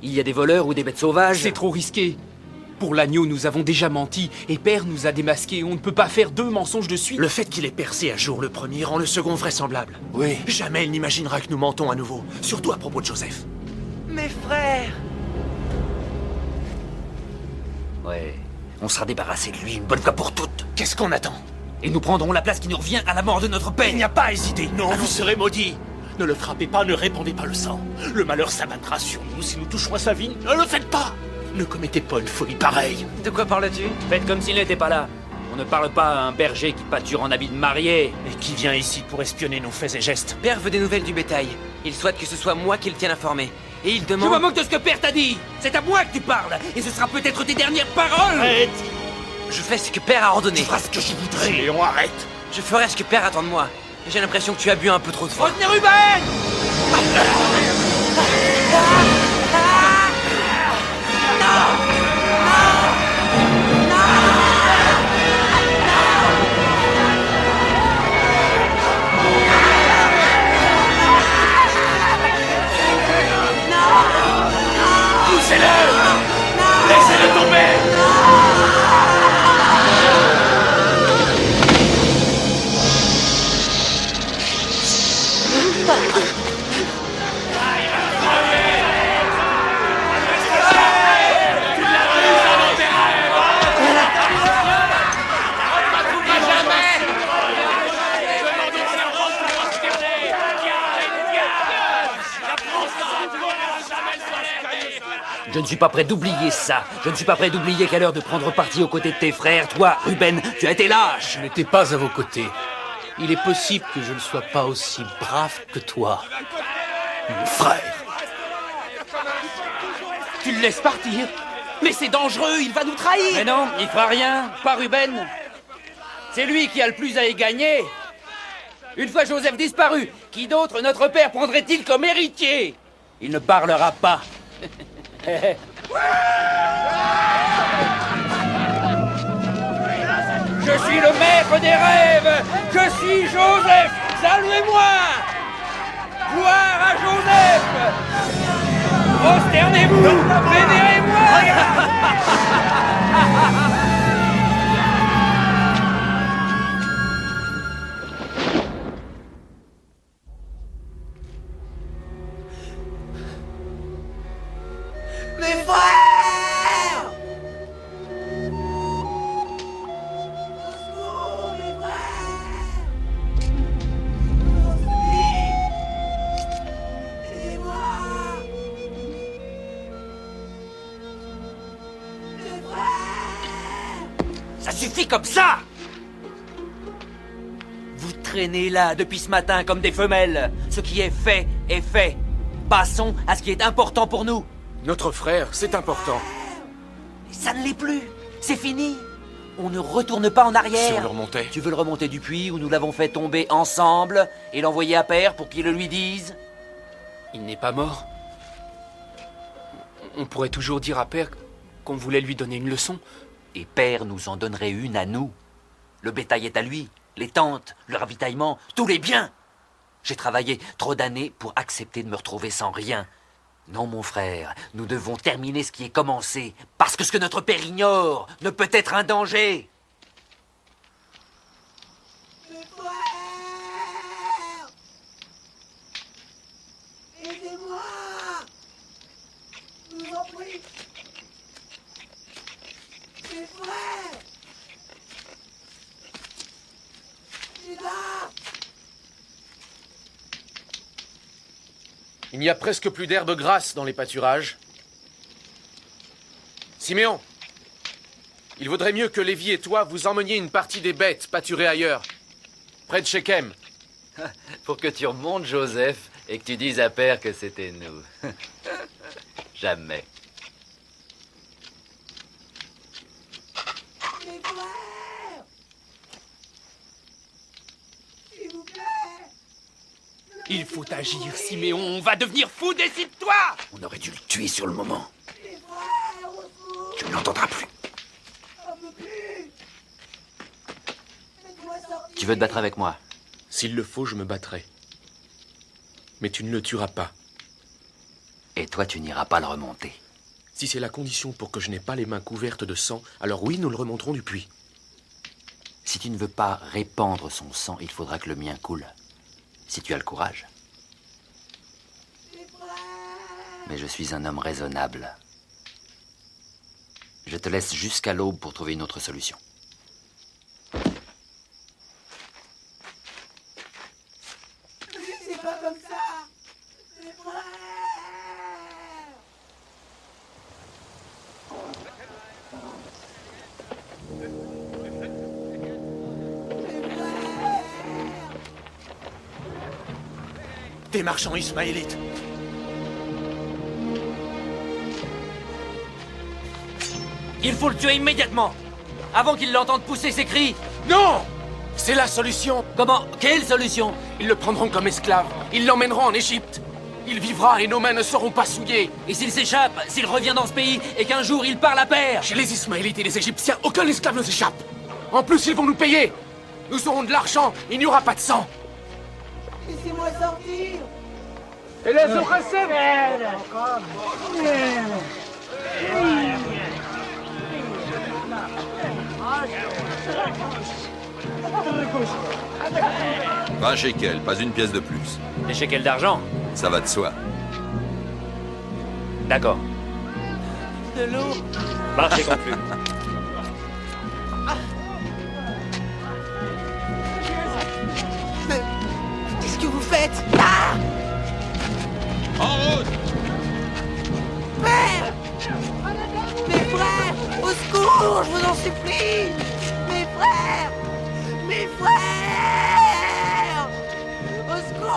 il y a des voleurs ou des bêtes sauvages. C'est trop risqué. Pour l'agneau, nous avons déjà menti, et Père nous a démasqués. On ne peut pas faire 2 mensonges de suite. Le fait qu'il ait percé à jour le premier rend le second vraisemblable. Oui. Jamais il n'imaginera que nous mentons à nouveau, surtout à propos de Joseph. Mes frères! Ouais, on sera débarrassé de lui une bonne fois pour toutes. Qu'est-ce qu'on attend? Et nous prendrons la place qui nous revient à la mort de notre père. Il n'y a pas à hésiter, non, vous serez maudits. Ne le frappez pas, ne répandez pas le sang. Le malheur s'abattra sur nous si nous touchons à sa vie. Ne le faites pas! Ne commettez pas une folie pareille. De quoi parles-tu? Faites comme s'il n'était pas là. On ne parle pas à un berger qui pâture en habit de marié. Et qui vient ici pour espionner nos faits et gestes? Père veut des nouvelles du bétail. Il souhaite que ce soit moi qui le tienne informé. Et il Je demande... me moque de ce que Père t'a dit. C'est à moi que tu parles. Et ce sera peut-être tes dernières paroles. Arrête! Je fais ce que Père a ordonné. Tu feras ce que je voudrais, Léon, arrête! Je ferai ce que Père attend de moi. Et j'ai l'impression que tu as bu un peu trop de fois. Retenez Ruben! Poussez-le! Laissez-le tomber! Je ne suis pas prêt d'oublier ça. Je ne suis pas prêt d'oublier qu'à l'heure de prendre parti aux côtés de tes frères, toi, Ruben, tu as été lâche. Je n'étais pas à vos côtés. Il est possible que je ne sois pas aussi brave que toi. Mon frère. Tu le laisses partir? Mais c'est dangereux, il va nous trahir. Mais non, il fera rien, pas Ruben. C'est lui qui a le plus à y gagner. Une fois Joseph disparu, qui d'autre notre père prendrait-il comme héritier? Il ne parlera pas. Je suis le maître des rêves. Je suis Joseph. Saluez-moi. Gloire à Joseph. Prosternez-vous. Vénérez-moi. Mes frères! Ça suffit comme ça! Vous traînez là depuis ce matin comme des femelles. Ce qui est fait est fait. Passons à ce qui est important pour nous. Notre frère, c'est important. Ça ne l'est plus. C'est fini. On ne retourne pas en arrière. Si on le remontait. Tu veux le remonter du puits où nous l'avons fait tomber ensemble et l'envoyer à Père pour qu'il le lui dise? Il n'est pas mort. On pourrait toujours dire à Père qu'on voulait lui donner une leçon. Et Père nous en donnerait une à nous. Le bétail est à lui, les tentes, le ravitaillement, tous les biens. J'ai travaillé trop d'années pour accepter de me retrouver sans rien. Non, mon frère, nous devons terminer ce qui est commencé, parce que ce que notre père ignore ne peut être un danger. Mes frères! Aidez-moi! Je vous en prie! Mes frères! Il est là! Il n'y a presque plus d'herbe grasse dans les pâturages. Siméon, il vaudrait mieux que Lévi et toi vous emmeniez une partie des bêtes pâturer ailleurs, près de Shechem. Pour que tu remontes, Joseph, et que tu dises à Père que c'était nous. Jamais. Mes frères! S'il vous plaît! Il faut agir, Siméon. On va devenir fou, décide-toi! On aurait dû le tuer sur le moment. Mes frères, au secours! Tu ne l'entendras plus. Un peu plus! Faites-moi sortir! Tu veux te battre avec moi? S'il le faut, je me battrai. Mais tu ne le tueras pas. Et toi, tu n'iras pas le remonter. Si c'est la condition pour que je n'ai pas les mains couvertes de sang, alors oui, nous le remonterons du puits. Si tu ne veux pas répandre son sang, il faudra que le mien coule. Si tu as le courage. Mais je suis un homme raisonnable. Je te laisse jusqu'à l'aube pour trouver une autre solution. C'est pas comme ça. Mes frères. Des marchands ismaélites. Il faut le tuer immédiatement, avant qu'il l'entende pousser ses cris. Non! C'est la solution! Comment? Quelle solution? Ils le prendront comme esclave. Ils l'emmèneront en Égypte. Il vivra et nos mains ne seront pas souillées. Et s'il s'échappe, s'il revient dans ce pays, et qu'un jour il part la paire? Chez les Ismaélites et les Égyptiens, aucun esclave ne s'échappe. En plus, ils vont nous payer. Nous aurons de l'argent, il n'y aura pas de sang. Laissez-moi sortir. Un shekel, pas une pièce de plus. Des shekels d'argent? Ça va de soi. D'accord. De l'eau. Marché conclu. Qu'est-ce que vous faites? En route! Père! Mes frères! Au secours! Je vous en supplie! Mes frères! Mes frères! Au secours!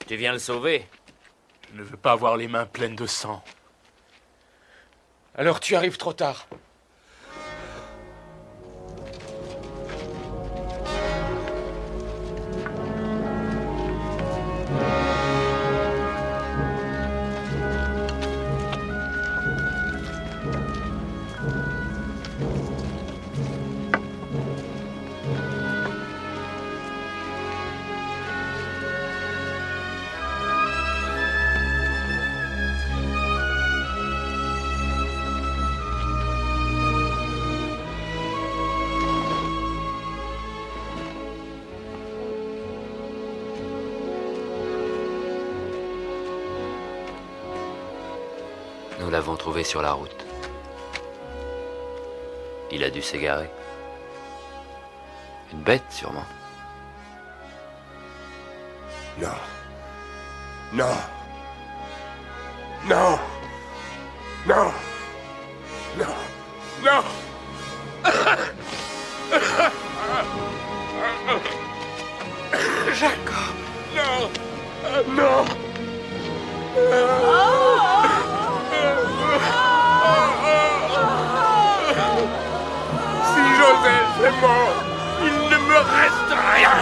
Tu viens le sauver? Je ne veux pas avoir les mains pleines de sang. Alors tu arrives trop tard. Nous l'avons trouvé sur la route. Il a dû s'égarer. Une bête, sûrement. Non. Non. Non. Non. Non. Non. Jacob. Non. Non. Si Joseph est mort, il ne me reste rien.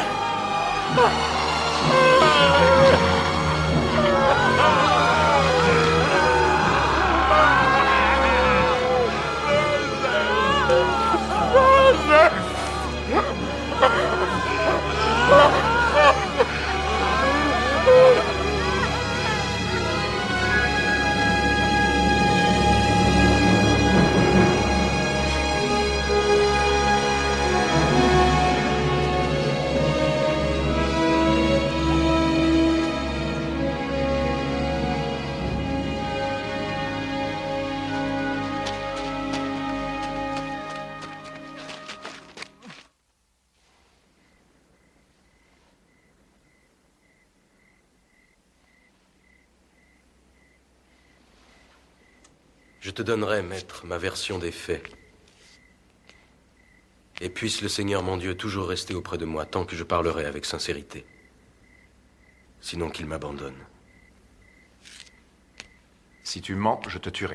Je te donnerai, maître, ma version des faits. Et puisse le Seigneur mon Dieu toujours rester auprès de moi tant que je parlerai avec sincérité. Sinon qu'il m'abandonne. Si tu mens, je te tuerai.